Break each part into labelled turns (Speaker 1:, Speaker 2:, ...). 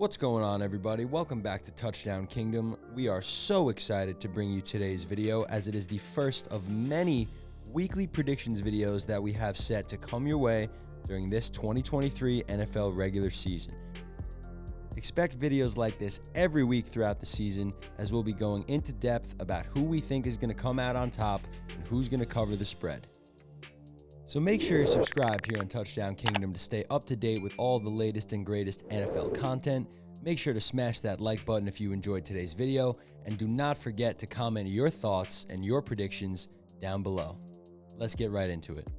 Speaker 1: What's going on, everybody? Welcome back to Touchdown Kingdom. We are so excited to bring you today's video, as it is the first of many weekly predictions videos that we have set to come your way during this 2023 NFL regular season. Expect videos like this every week throughout the season, as we'll be going into depth about who we think is going to come out on top and who's going to cover the spread. So make sure you're subscribed here on Touchdown Kingdom to stay up to date with all the latest and greatest NFL content. Make sure to smash that like button if you enjoyed today's video, and do not forget to comment your thoughts and your predictions down below. Let's get right into it.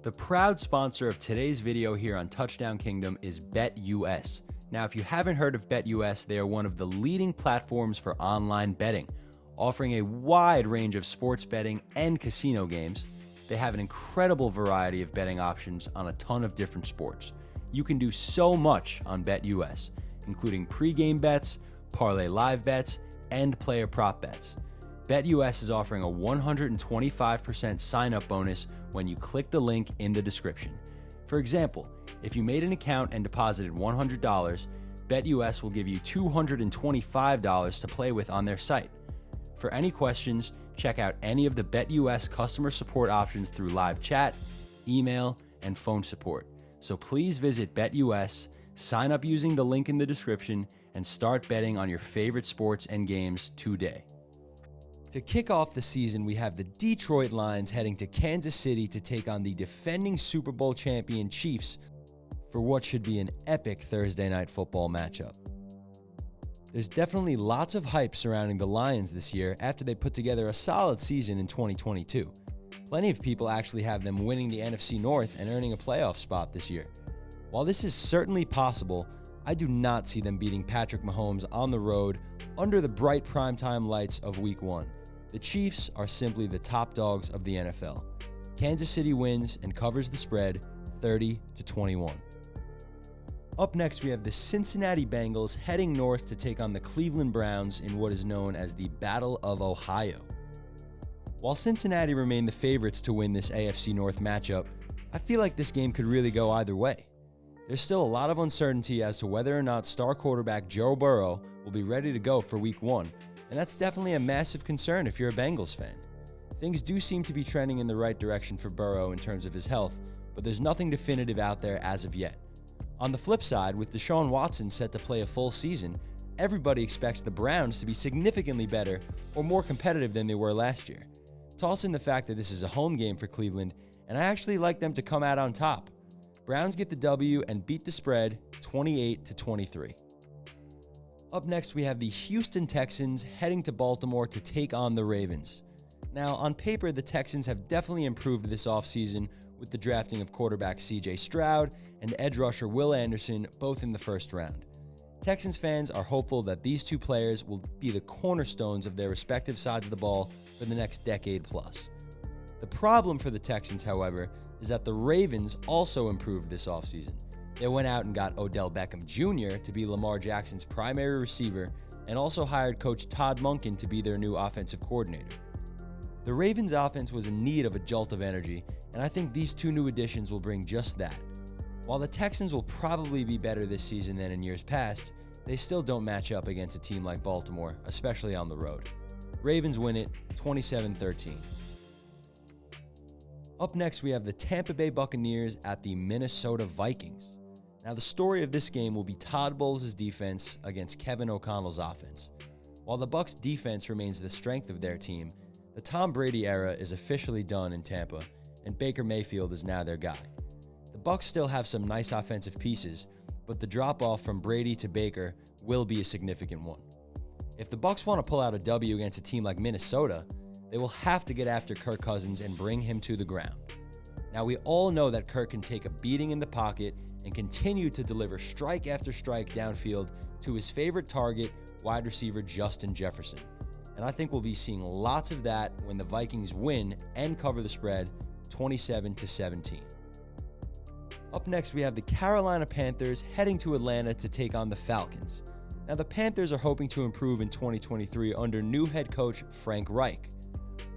Speaker 1: The proud sponsor of today's video here on Touchdown Kingdom is BetUS. Now, if you haven't heard of BetUS, they are one of the leading platforms for online betting, offering a wide range of sports betting and casino games. They have an incredible variety of betting options on a ton of different sports. You can do so much on BetUS, including pregame bets, parlay live bets, and player prop bets. BetUS is offering a 125% sign-up bonus when you click the link in the description. For example, if you made an account and deposited $100, BetUS will give you $225 to play with on their site. For any questions, check out any of the BetUS customer support options through live chat, email, and phone support. So please visit BetUS, sign up using the link in the description, and start betting on your favorite sports and games today. To kick off the season, we have the Detroit Lions heading to Kansas City to take on the defending Super Bowl champion Chiefs for what should be an epic Thursday night football matchup. There's definitely lots of hype surrounding the Lions this year after they put together a solid season in 2022. Plenty of people actually have them winning the NFC North and earning a playoff spot this year. While this is certainly possible, I do not see them beating Patrick Mahomes on the road under the bright primetime lights of Week 1. The Chiefs are simply the top dogs of the NFL. Kansas City wins and covers the spread 30-21. Up next, we have the Cincinnati Bengals heading north to take on the Cleveland Browns in what is known as the Battle of Ohio. While Cincinnati remain the favorites to win this AFC North matchup, I feel like this game could really go either way. There's still a lot of uncertainty as to whether or not star quarterback Joe Burrow will be ready to go for Week 1, and that's definitely a massive concern if you're a Bengals fan. Things do seem to be trending in the right direction for Burrow in terms of his health, but there's nothing definitive out there as of yet. On the flip side, with Deshaun Watson set to play a full season, everybody expects the Browns to be significantly better or more competitive than they were last year. Toss in the fact that this is a home game for Cleveland, and I actually like them to come out on top. Browns get the W and beat the spread 28-23. Up next, we have the Houston Texans heading to Baltimore to take on the Ravens. Now, on paper, the Texans have definitely improved this offseason with the drafting of quarterback CJ Stroud and edge rusher Will Anderson, both in the first round. Texans fans are hopeful that these two players will be the cornerstones of their respective sides of the ball for the next decade plus. The problem for the Texans, however, is that the Ravens also improved this offseason. They went out and got Odell Beckham Jr. to be Lamar Jackson's primary receiver, and also hired coach Todd Monken to be their new offensive coordinator. The Ravens' offense was in need of a jolt of energy, and I think these two new additions will bring just that. While the Texans will probably be better this season than in years past, they still don't match up against a team like Baltimore, especially on the road. Ravens win it 27-13. Up next, we have the Tampa Bay Buccaneers at the Minnesota Vikings. Now, the story of this game will be Todd Bowles' defense against Kevin O'Connell's offense. While the Bucs' defense remains the strength of their team, the Tom Brady era is officially done in Tampa, and Baker Mayfield is now their guy. The Bucs still have some nice offensive pieces, but the drop-off from Brady to Baker will be a significant one. If the Bucs want to pull out a W against a team like Minnesota, they will have to get after Kirk Cousins and bring him to the ground. Now, we all know that Kirk can take a beating in the pocket and continue to deliver strike after strike downfield to his favorite target, wide receiver Justin Jefferson. And I think we'll be seeing lots of that when the Vikings win and cover the spread 27-17. Up next, we have the Carolina Panthers heading to Atlanta to take on the Falcons. Now, the Panthers are hoping to improve in 2023 under new head coach Frank Reich.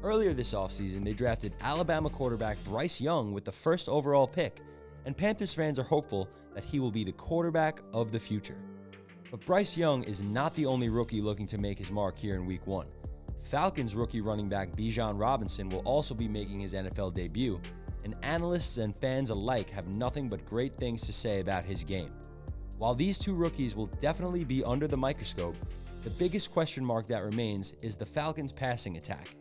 Speaker 1: Earlier this offseason, they drafted Alabama quarterback Bryce Young with the first overall pick, and Panthers fans are hopeful that he will be the quarterback of the future. But Bryce Young is not the only rookie looking to make his mark here in Week 1. Falcons rookie running back Bijan Robinson will also be making his NFL debut, and analysts and fans alike have nothing but great things to say about his game. While these two rookies will definitely be under the microscope, the biggest question mark that remains is the Falcons' passing attack.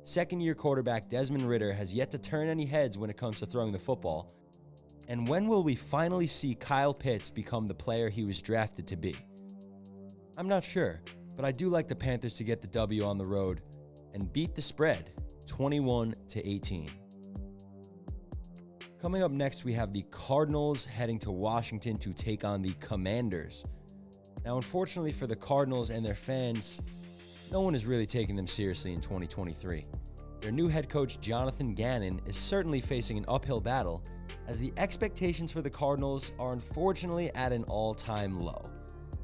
Speaker 1: Second-year quarterback Desmond Ridder has yet to turn any heads when it comes to throwing the football. And when will we finally see Kyle Pitts become the player he was drafted to be? I'm not sure, but I do like the Panthers to get the W on the road and beat the spread 21-18. Coming up next, we have the Cardinals heading to Washington to take on the Commanders. Now, unfortunately for the Cardinals and their fans, no one is really taking them seriously in 2023. Their new head coach, Jonathan Gannon, is certainly facing an uphill battle, as the expectations for the Cardinals are unfortunately at an all-time low.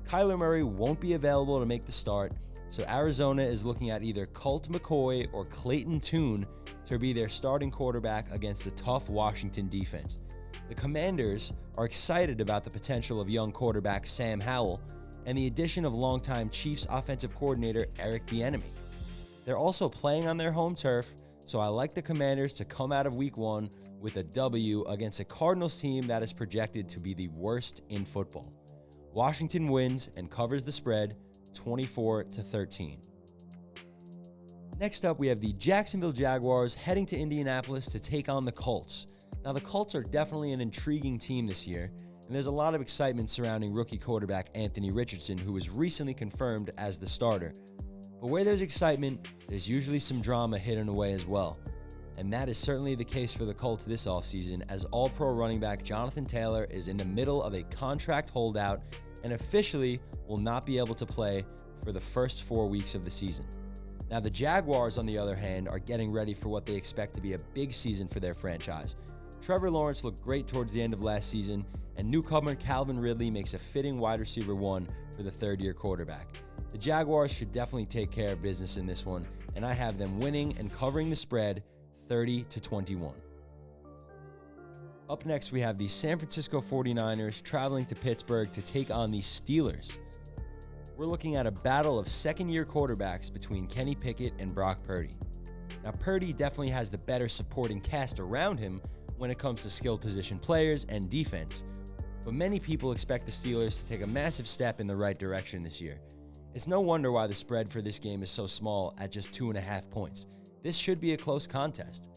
Speaker 1: Kyler Murray won't be available to make the start, so Arizona is looking at either Colt McCoy or Clayton Tune to be their starting quarterback against a tough Washington defense. The Commanders are excited about the potential of young quarterback Sam Howell and the addition of longtime Chiefs offensive coordinator Eric Bieniemy. They're also playing on their home turf, so I like the Commanders to come out of Week 1 with a W against a Cardinals team that is projected to be the worst in football. Washington wins and covers the spread 24-13. Next up, we have the Jacksonville Jaguars heading to Indianapolis to take on the Colts. Now, the Colts are definitely an intriguing team this year, and there's a lot of excitement surrounding rookie quarterback Anthony Richardson, who was recently confirmed as the starter. But where there's excitement, there's usually some drama hidden away as well. And that is certainly the case for the Colts this offseason, as All-Pro running back Jonathan Taylor is in the middle of a contract holdout and officially will not be able to play for the first 4 weeks of the season. Now, the Jaguars, on the other hand, are getting ready for what they expect to be a big season for their franchise. Trevor Lawrence looked great towards the end of last season, and newcomer Calvin Ridley makes a fitting wide receiver 1 for the third-year quarterback. The Jaguars should definitely take care of business in this one, and I have them winning and covering the spread 30-21. Up next, we have the San Francisco 49ers traveling to Pittsburgh to take on the Steelers. We're looking at a battle of second-year quarterbacks between Kenny Pickett and Brock Purdy. Now, Purdy definitely has the better supporting cast around him when it comes to skilled position players and defense, but many people expect the Steelers to take a massive step in the right direction this year. It's no wonder why the spread for this game is so small at just 2.5 points. This should be a close contest.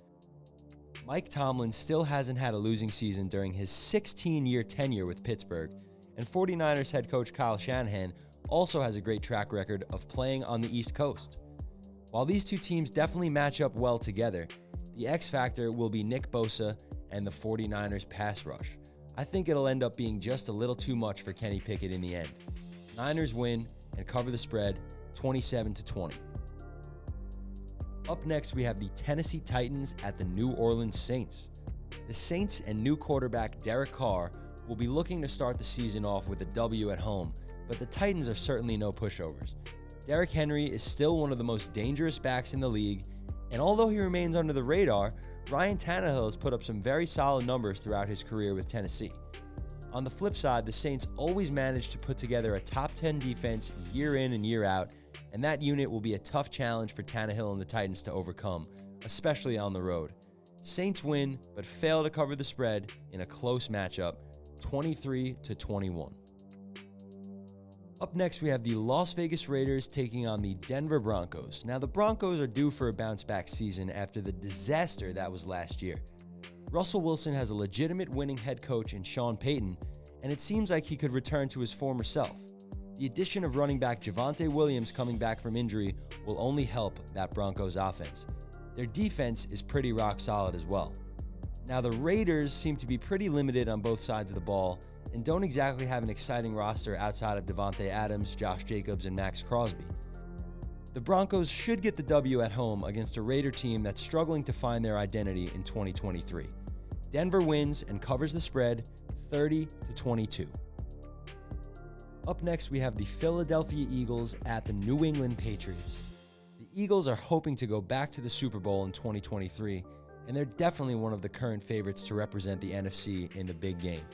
Speaker 1: Mike Tomlin still hasn't had a losing season during his 16-year tenure with Pittsburgh, and 49ers head coach Kyle Shanahan also has a great track record of playing on the East Coast. While these two teams definitely match up well together, the X factor will be Nick Bosa and the 49ers pass rush. I think it'll end up being just a little too much for Kenny Pickett in the end. Niners win and cover the spread 27-20. Up next, we have the Tennessee Titans at the New Orleans Saints. The Saints and new quarterback Derek Carr will be looking to start the season off with a W at home, but the Titans are certainly no pushovers. Derrick Henry is still one of the most dangerous backs in the league, and although he remains under the radar, Ryan Tannehill has put up some very solid numbers throughout his career with Tennessee. On the flip side, the Saints always manage to put together a top 10 defense year in and year out, and that unit will be a tough challenge for Tannehill and the Titans to overcome, especially on the road. Saints win, but fail to cover the spread in a close matchup, 23-21. Up next, we have the Las Vegas Raiders taking on the Denver Broncos. Now, the Broncos are due for a bounce-back season after the disaster that was last year. Russell Wilson has a legitimate winning head coach in Sean Payton, and it seems like he could return to his former self. The addition of running back Javonte Williams coming back from injury will only help that Broncos offense. Their defense is pretty rock solid as well. Now, the Raiders seem to be pretty limited on both sides of the ball and don't exactly have an exciting roster outside of Devontae Adams, Josh Jacobs, and Max Crosby. The Broncos should get the W at home against a Raider team that's struggling to find their identity in 2023. Denver wins and covers the spread 30-22. Up next, we have the Philadelphia Eagles at the New England Patriots. The Eagles are hoping to go back to the Super Bowl in 2023, and they're definitely one of the current favorites to represent the NFC in the big game.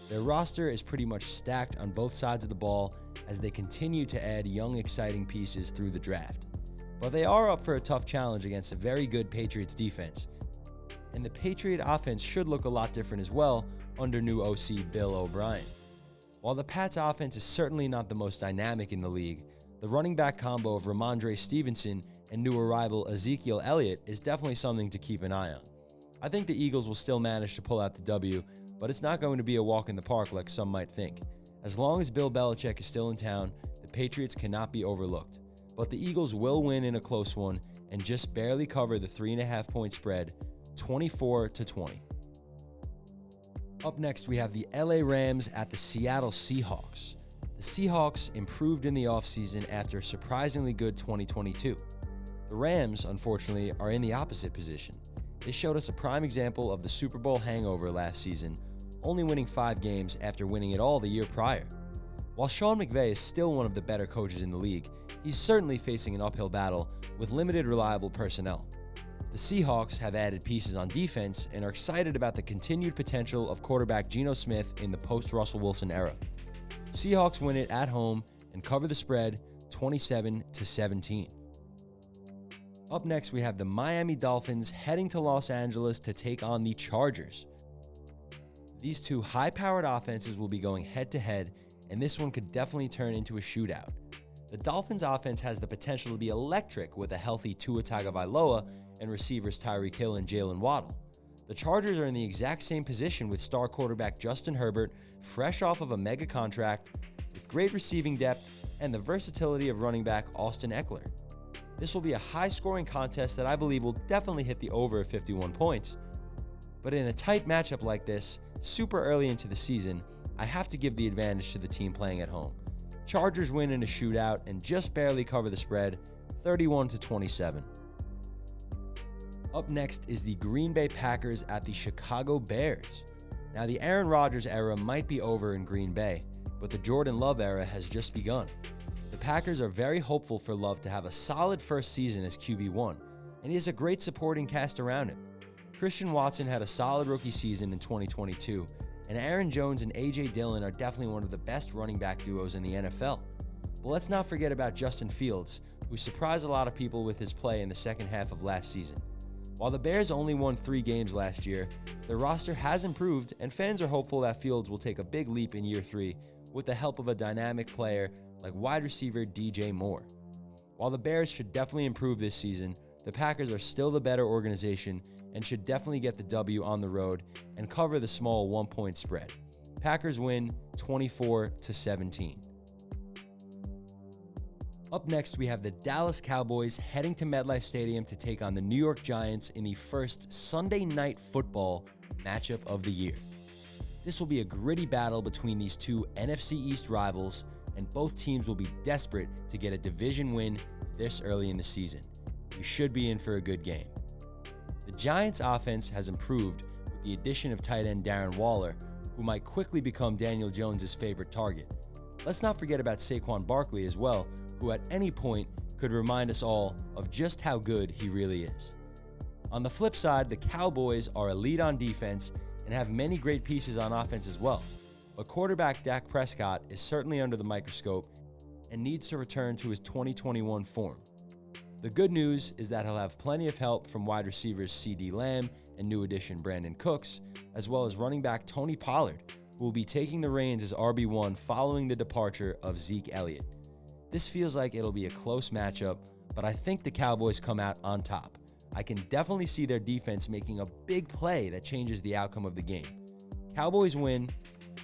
Speaker 1: Their roster is pretty much stacked on both sides of the ball, as they continue to add young, exciting pieces through the draft. But they are up for a tough challenge against a very good Patriots defense. And the Patriot offense should look a lot different as well under new OC Bill O'Brien. While the Pats offense is certainly not the most dynamic in the league, the running back combo of Ramondre Stevenson and new arrival Ezekiel Elliott is definitely something to keep an eye on. I think the Eagles will still manage to pull out the W, but it's not going to be a walk in the park like some might think. As long as Bill Belichick is still in town, the Patriots cannot be overlooked. But the Eagles will win in a close one and just barely cover the 3.5-point spread, 24-20. Up next, we have the LA Rams at the Seattle Seahawks. The Seahawks improved in the offseason after a surprisingly good 2022. The Rams, unfortunately, are in the opposite position. They showed us a prime example of the Super Bowl hangover last season, only winning 5 games after winning it all the year prior. While Sean McVay is still one of the better coaches in the league, he's certainly facing an uphill battle with limited reliable personnel. The Seahawks have added pieces on defense and are excited about the continued potential of quarterback Geno Smith in the post-Russell Wilson era. Seahawks win it at home and cover the spread 27-17. Up next, we have the Miami Dolphins heading to Los Angeles to take on the Chargers. These two high-powered offenses will be going head-to-head, and this one could definitely turn into a shootout. The Dolphins' offense has the potential to be electric with a healthy Tua Tagovailoa and receivers Tyreek Hill and Jalen Waddle. The Chargers are in the exact same position with star quarterback Justin Herbert, fresh off of a mega contract, with great receiving depth and the versatility of running back Austin Eckler. This will be a high-scoring contest that I believe will definitely hit the over of 51 points. But in a tight matchup like this, super early into the season, I have to give the advantage to the team playing at home. Chargers win in a shootout and just barely cover the spread, 31-27. Up next is the Green Bay Packers at the Chicago Bears. Now, the Aaron Rodgers era might be over in Green Bay, but the Jordan Love era has just begun. The Packers are very hopeful for Love to have a solid first season as QB1, and he has a great supporting cast around him. Christian Watson had a solid rookie season in 2022, and Aaron Jones and A.J. Dillon are definitely one of the best running back duos in the NFL. But let's not forget about Justin Fields, who surprised a lot of people with his play in the second half of last season. While the Bears only won 3 games last year, their roster has improved, and fans are hopeful that Fields will take a big leap in year 3 with the help of a dynamic player like wide receiver DJ Moore. While the Bears should definitely improve this season, the Packers are still the better organization and should definitely get the W on the road and cover the small 1-point spread. Packers win 24-17. Up next, we have the Dallas Cowboys heading to MetLife Stadium to take on the New York Giants in the first Sunday Night Football matchup of the year. This will be a gritty battle between these two NFC East rivals, and both teams will be desperate to get a division win this early in the season. We should be in for a good game. The Giants' offense has improved with the addition of tight end Darren Waller, who might quickly become Daniel Jones' favorite target. Let's not forget about Saquon Barkley as well, who at any point could remind us all of just how good he really is. On the flip side, the Cowboys are elite on defense and have many great pieces on offense as well. But quarterback Dak Prescott is certainly under the microscope and needs to return to his 2021 form. The good news is that he'll have plenty of help from wide receivers CeeDee Lamb and new addition Brandon Cooks, as well as running back Tony Pollard, who will be taking the reins as RB1 following the departure of Zeke Elliott. This feels like it'll be a close matchup, but I think the Cowboys come out on top. I can definitely see their defense making a big play that changes the outcome of the game. Cowboys win,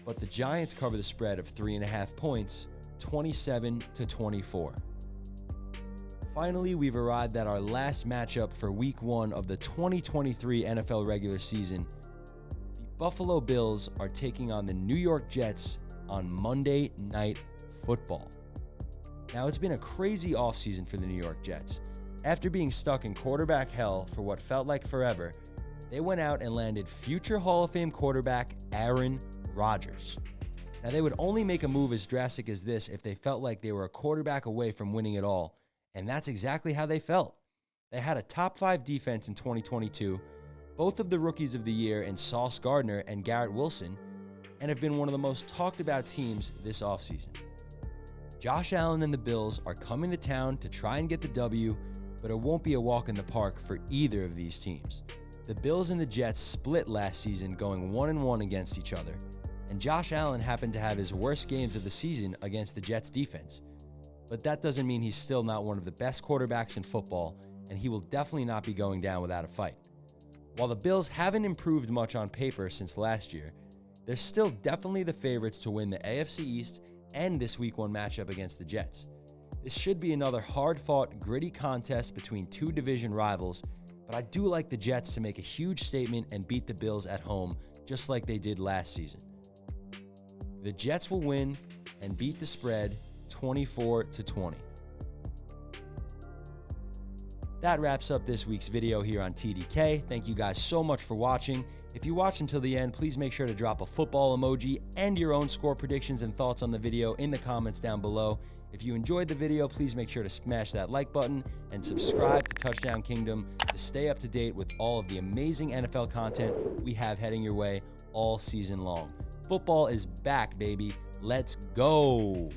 Speaker 1: but the Giants cover the spread of 3.5 points, 27-24. Finally, we've arrived at our last matchup for Week 1 of the 2023 NFL regular season. The Buffalo Bills are taking on the New York Jets on Monday Night Football. Now, it's been a crazy offseason for the New York Jets. After being stuck in quarterback hell for what felt like forever, they went out and landed future Hall of Fame quarterback Aaron Rodgers. Now, they would only make a move as drastic as this if they felt like they were a quarterback away from winning it all, and that's exactly how they felt. They had a top 5 defense in 2022, both of the rookies of the year in Sauce Gardner and Garrett Wilson, and have been one of the most talked about teams this offseason. Josh Allen and the Bills are coming to town to try and get the W, but it won't be a walk in the park for either of these teams. The Bills and the Jets split last season, going 1-1 against each other, and Josh Allen happened to have his worst games of the season against the Jets defense. But that doesn't mean he's still not one of the best quarterbacks in football, and he will definitely not be going down without a fight. While the Bills haven't improved much on paper since last year, they're still definitely the favorites to win the AFC East and this Week 1 matchup against the Jets. This should be another hard-fought, gritty contest between two division rivals, but I do like the Jets to make a huge statement and beat the Bills at home, just like they did last season. The Jets will win and beat the spread 24-20. That wraps up this week's video here on TDK. Thank you guys so much for watching. If you watch until the end, please make sure to drop a football emoji and your own score predictions and thoughts on the video in the comments down below. If you enjoyed the video, please make sure to smash that like button and subscribe to Touchdown Kingdom to stay up to date with all of the amazing NFL content we have heading your way all season long. Football is back, baby. Let's go.